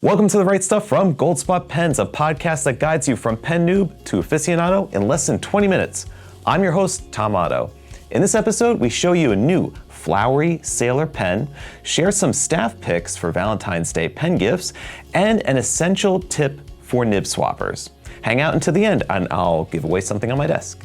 Welcome to The Right Stuff from Goldspot Pens, a podcast that guides you from pen noob to aficionado in less than 20 minutes. I'm your host, Tom Otto. In this episode, we show you a new flowery sailor pen, share some staff picks for Valentine's Day pen gifts, and an essential tip for nib swappers. Hang out until the end and I'll give away something on my desk.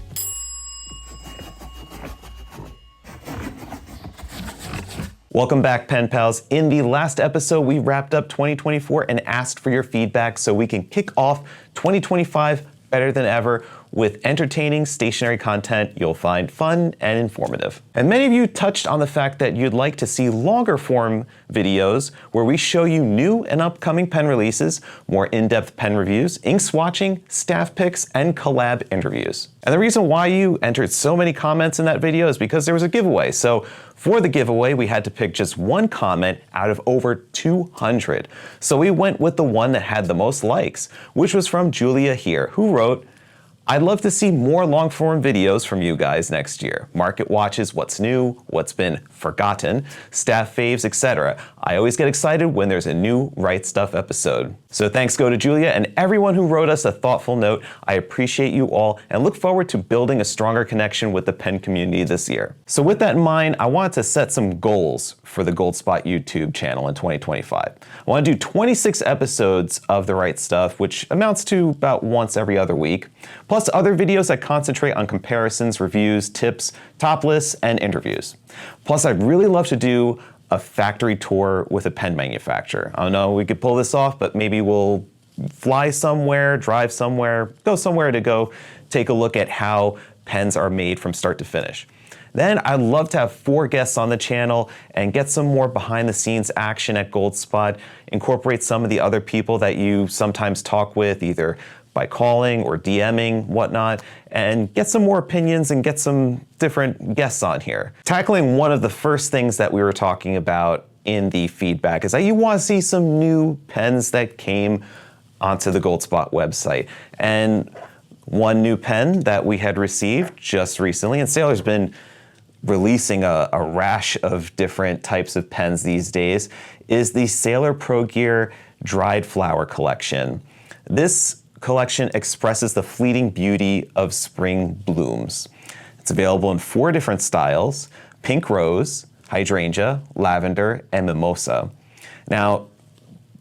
Welcome back, pen pals. In the last episode, we wrapped up 2024 and asked for your feedback so we can kick off 2025 better than ever with entertaining stationery content you'll find fun and informative. And many of you touched on the fact that you'd like to see longer form videos where we show you new and upcoming pen releases, more in-depth pen reviews, ink swatching, staff picks, and collab interviews. And the reason why you entered so many comments in that video is because there was a giveaway. So for the giveaway, we had to pick just one comment out of over 200. So we went with the one that had the most likes, which was from Julia here, who wrote, "I'd love to see more long-form videos from you guys next year. Market watches, what's new, what's been forgotten, staff faves, etc. I always get excited when there's a new Right Stuff episode." So thanks go to Julia and everyone who wrote us a thoughtful note. I appreciate you all and look forward to building a stronger connection with the pen community this year. So with that in mind, I wanted to set some goals for the Goldspot YouTube channel in 2025. I want to do 26 episodes of The Right Stuff, which amounts to about once every other week, plus other videos that concentrate on comparisons, reviews, tips, top lists, and interviews. Plus, I'd really love to do a factory tour with a pen manufacturer. I don't know, we could pull this off, but maybe we'll fly somewhere, drive somewhere, go somewhere to go take a look at how pens are made from start to finish. Then I'd love to have 4 guests on the channel and get some more behind the scenes action at Goldspot, incorporate some of the other people that you sometimes talk with, either by calling or DMing, whatnot, and get some more opinions and get some different guests on here. Tackling one of the first things that we were talking about in the feedback is that you want to see some new pens that came onto the Goldspot website. And one new pen that we had received just recently, and Sailor's been releasing a rash of different types of pens these days, is the Sailor Pro Gear Dried Flower Collection. This collection expresses the fleeting beauty of spring blooms. It's available in 4 different styles: pink rose, hydrangea, lavender, and mimosa. Now,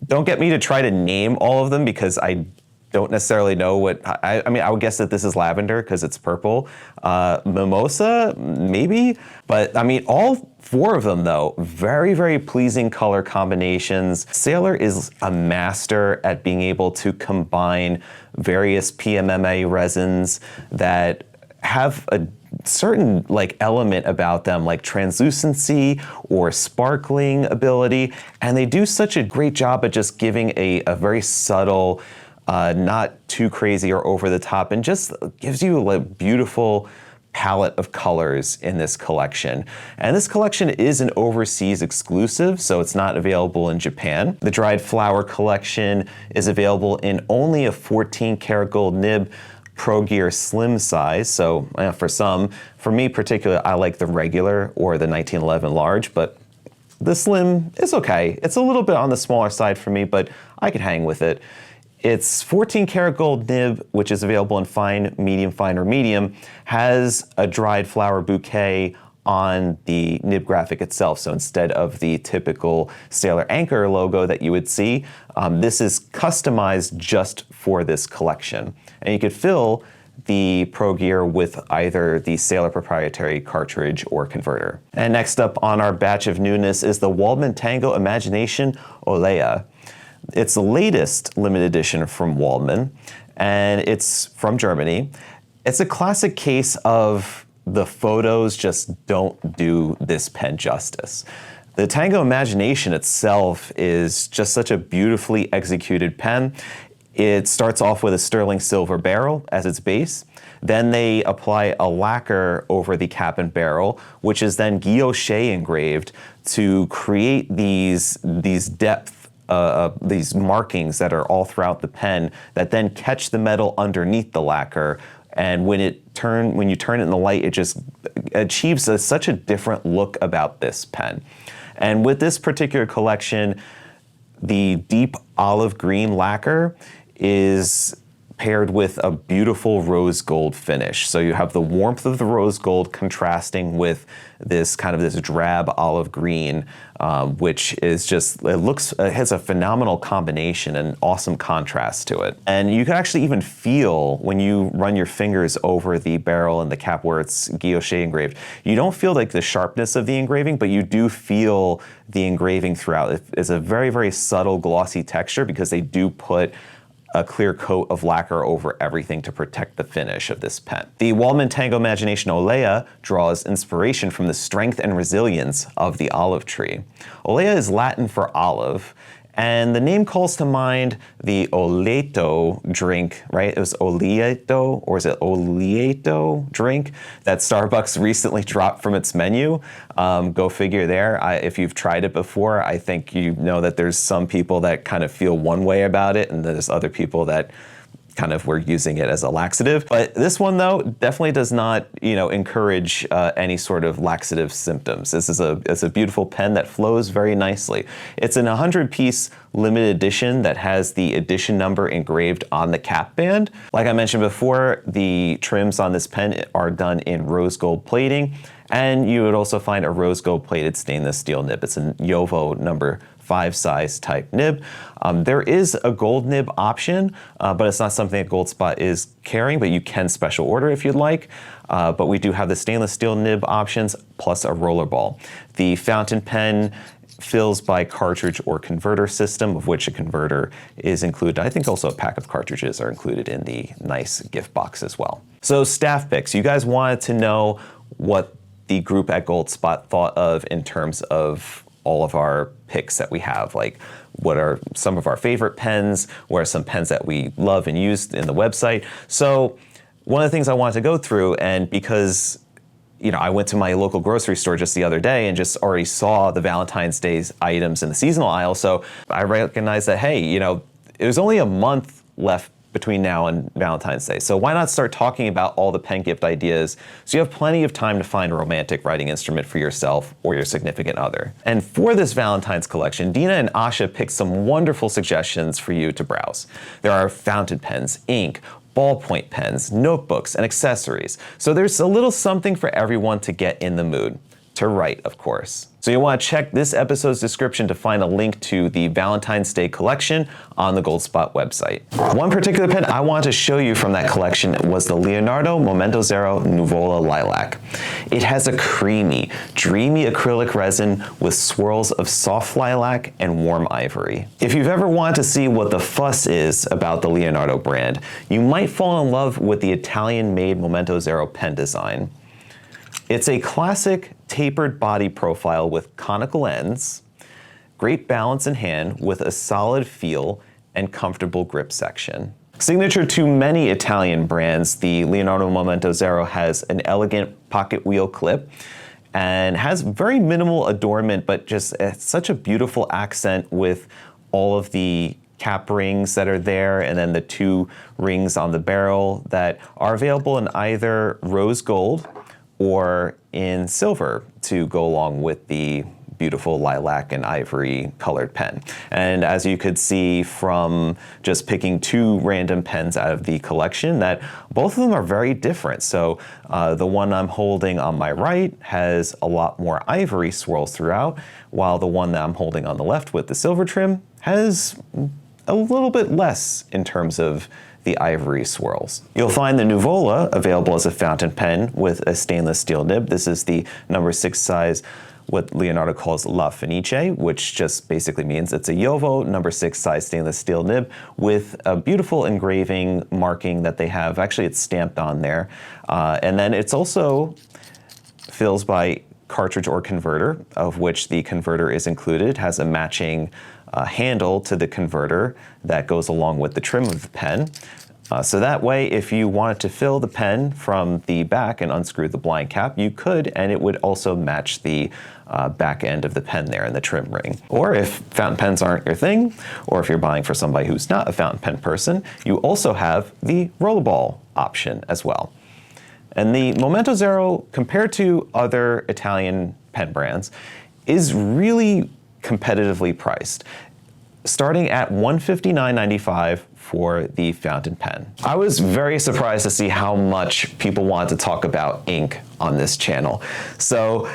don't get me to try to name all of them because I don't necessarily know what, I mean, I would guess that this is lavender because it's purple. Mimosa, maybe, but I mean, all 4 of them though, very, very pleasing color combinations. Sailor is a master at being able to combine various PMMA resins that have a certain element about them, like translucency or sparkling ability, and they do such a great job at just giving a very subtle, not too crazy or over the top, and just gives you a beautiful palette of colors in this collection. And this collection is an overseas exclusive, so it's not available in Japan. The Dried Flower Collection is available in only a 14 karat gold nib Pro Gear slim size. So for me particularly, I like the regular or the 1911 large, but the slim is okay. It's a little bit on the smaller side for me, but I could hang with it. It's 14 karat gold nib, which is available in fine, or medium, has a dried flower bouquet on the nib graphic itself. So instead of the typical Sailor Anchor logo that you would see, this is customized just for this collection. And you could fill the Pro Gear with either the Sailor proprietary cartridge or converter. And next up on our batch of newness is the Waldmann Tango Imagination Olea. It's the latest limited edition from Waldmann, and it's from Germany. It's a classic case of the photos just don't do this pen justice. The Tango Imagination itself is just such a beautifully executed pen. It starts off with a sterling silver barrel as its base. Then they apply a lacquer over the cap and barrel, which is then guilloche engraved to create these depth these markings that are all throughout the pen that then catch the metal underneath the lacquer. And when you turn it in the light, it just achieves such a different look about this pen. And with this particular collection, The deep olive green lacquer is paired with a beautiful rose gold finish. So you have the warmth of the rose gold contrasting with this drab olive green, which is just, it has a phenomenal combination and awesome contrast to it. And you can actually even feel when you run your fingers over the barrel and the cap where it's guilloche engraved, you don't feel like the sharpness of the engraving, but you do feel the engraving throughout. It's a very, very subtle glossy texture because they do put a clear coat of lacquer over everything to protect the finish of this pen. The Waldmann Tango Imagination Olea draws inspiration from the strength and resilience of the olive tree. Olea is Latin for olive, and the name calls to mind the Oleato drink, right? It was Oleato, or is it Oleato drink that Starbucks recently dropped from its menu. Go figure there. If you've tried it before, I think you know that there's some people that kind of feel one way about it, and there's other people that kind of were using it as a laxative. But this one, though, definitely does not, encourage any sort of laxative symptoms. It's a beautiful pen that flows very nicely. It's an 100-piece limited edition that has the edition number engraved on the cap band. Like I mentioned before, the trims on this pen are done in rose gold plating, and you would also find a rose gold plated stainless steel nib. It's a Jowo number 5 size type nib. There is a gold nib option, but it's not something that Goldspot is carrying, but you can special order if you'd like. But we do have the stainless steel nib options plus a rollerball. The fountain pen fills by cartridge or converter system, of which a converter is included. I think also a pack of cartridges are included in the nice gift box as well. So staff picks. You guys wanted to know what the group at Goldspot thought of in terms of all of our picks that we have, like what are some of our favorite pens, what are some pens that we love and use in the website. So one of the things I wanted to go through, and because I went to my local grocery store just the other day and just already saw the Valentine's Day items in the seasonal aisle, so I recognized that, hey, it was only a month left between now and Valentine's Day. So why not start talking about all the pen gift ideas so you have plenty of time to find a romantic writing instrument for yourself or your significant other. And for this Valentine's collection, Dina and Asha picked some wonderful suggestions for you to browse. There are fountain pens, ink, ballpoint pens, notebooks, and accessories. So there's a little something for everyone to get in the mood. To write, of course. So you'll want to check this episode's description to find a link to the Valentine's Day collection on the Goldspot website. One particular pen I wanted to show you from that collection was the Leonardo Momento Zero Nuvola Lilac. It has a creamy, dreamy acrylic resin with swirls of soft lilac and warm ivory. If you've ever wanted to see what the fuss is about the Leonardo brand, you might fall in love with the Italian-made Momento Zero pen design. It's a classic tapered body profile with conical ends, great balance in hand with a solid feel and comfortable grip section. Signature to many Italian brands, the Leonardo Momento Zero has an elegant pocket wheel clip and has very minimal adornment, but just such a beautiful accent with all of the cap rings that are there, and then the 2 rings on the barrel that are available in either rose gold or in silver to go along with the beautiful lilac and ivory colored pen. And as you could see from just picking 2 random pens out of the collection, that both of them are very different. So the one I'm holding on my right has a lot more ivory swirls throughout, while the one that I'm holding on the left with the silver trim has a little bit less in terms of the ivory swirls. You'll find the Nuvola available as a fountain pen with a stainless steel nib. This is the number 6 size, what Leonardo calls La Fenice, which just basically means it's a Jowo number 6 size stainless steel nib with a beautiful engraving marking that they have. Actually, it's stamped on there. And then it's also fills by cartridge or converter, of which the converter is included. It has a matching handle to the converter that goes along with the trim of the pen. So that way, if you wanted to fill the pen from the back and unscrew the blind cap, you could, and it would also match the back end of the pen there in the trim ring. Or if fountain pens aren't your thing, or if you're buying for somebody who's not a fountain pen person, you also have the rollerball option as well. And the Momento Zero, compared to other Italian pen brands, is really competitively priced. starting at $159.95 for the fountain pen. I was very surprised to see how much people wanted to talk about ink on this channel. So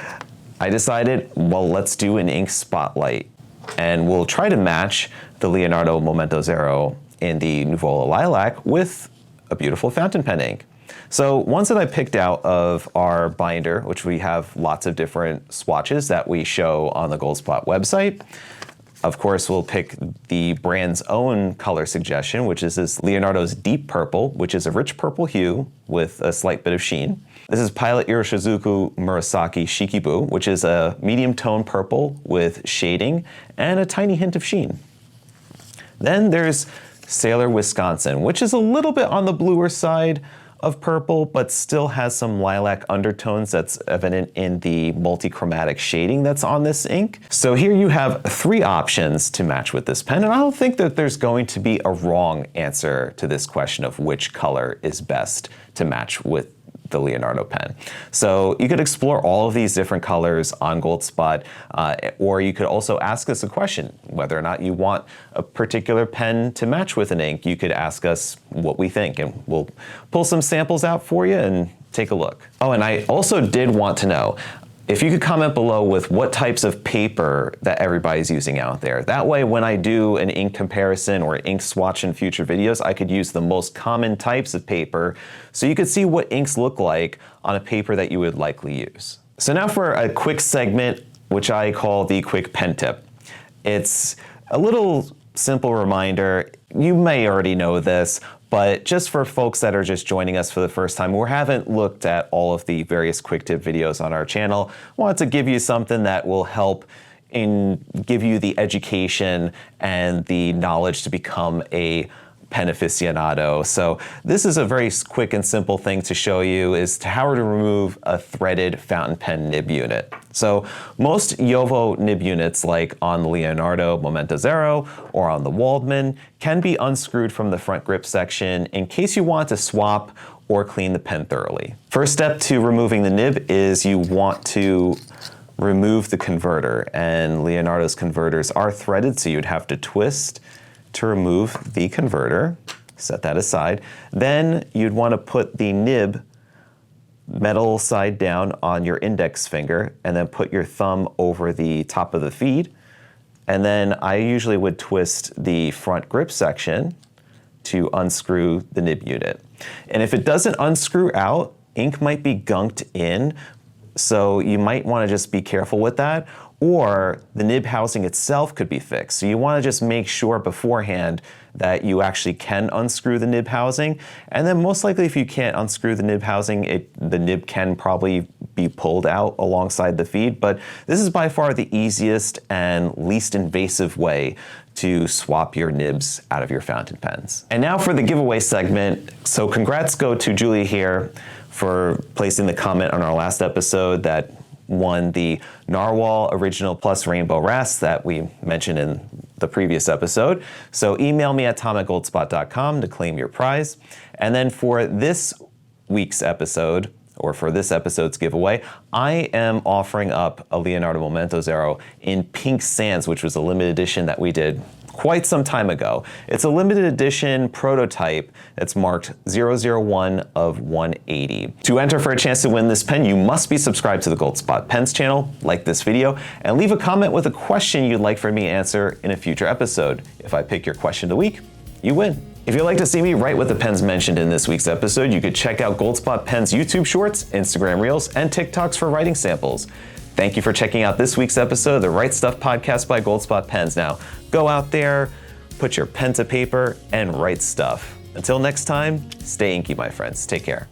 I decided, well, let's do an ink spotlight, and we'll try to match the Leonardo Momento Zero in the Nuvola Lilac with a beautiful fountain pen ink. So ones that I picked out of our binder, which we have lots of different swatches that we show on the Goldspot website. Of course, we'll pick the brand's own color suggestion, which is this Leonardo's Deep Purple, which is a rich purple hue with a slight bit of sheen. This is Pilot Iroshizuku Murasaki Shikibu, which is a medium tone purple with shading and a tiny hint of sheen. Then there's Sailor Wisconsin, which is a little bit on the bluer side of purple, but still has some lilac undertones that's evident in the multi-chromatic shading that's on this ink. So here you have 3 options to match with this pen, and I don't think that there's going to be a wrong answer to this question of which color is best to match with the Leonardo pen. So you could explore all of these different colors on Goldspot, or you could also ask us a question, whether or not you want a particular pen to match with an ink. You could ask us what we think, and we'll pull some samples out for you and take a look. Oh, and I also did want to know if you could comment below with what types of paper that everybody's using out there. That way, when I do an ink comparison or ink swatch in future videos, I could use the most common types of paper so you could see what inks look like on a paper that you would likely use. So now for a quick segment, which I call the quick pen tip. It's a little simple reminder. You may already know this, but just for folks that are just joining us for the first time or haven't looked at all of the various quick tip videos on our channel, I wanted to give you something that will help give you the education and the knowledge to become a pen aficionado. So this is a very quick and simple thing to show you is how to remove a threaded fountain pen nib unit. So most JoWo nib units, like on the Leonardo Momento Zero or on the Waldmann, can be unscrewed from the front grip section in case you want to swap or clean the pen thoroughly. First step to removing the nib is you want to remove the converter, and Leonardo's converters are threaded, so you'd have to twist to remove the converter. Set that aside. Then you'd want to put the nib metal side down on your index finger and then put your thumb over the top of the feed. And then I usually would twist the front grip section to unscrew the nib unit. And if it doesn't unscrew out, ink might be gunked in, so you might want to just be careful with that. Or the nib housing itself could be fixed. So you want to just make sure beforehand that you actually can unscrew the nib housing. And then most likely if you can't unscrew the nib housing, the nib can probably be pulled out alongside the feed. But this is by far the easiest and least invasive way to swap your nibs out of your fountain pens. And now for the giveaway segment. So congrats go to Julia here for placing the comment on our last episode that won the Narwhal Original Plus Rainbow Rasp that we mentioned in the previous episode. So email me at tom@goldspot.com to claim your prize. And then for this week's episode, or for this episode's giveaway, I am offering up a Leonardo Momento Zero in Pink Sands, which was a limited edition that we did quite some time ago. It's a limited edition prototype that's marked 001 of 180. To enter for a chance to win this pen, you must be subscribed to the Goldspot Pens channel, like this video, and leave a comment with a question you'd like for me to answer in a future episode. If I pick your question of the week, you win. If you'd like to see me write with the pens mentioned in this week's episode, you could check out Goldspot Pens YouTube Shorts, Instagram Reels, and TikToks for writing samples. Thank you for checking out this week's episode of the Right Stuff podcast by Goldspot Pens. Now, go out there, put your pen to paper, and write stuff. Until next time, stay inky, my friends. Take care.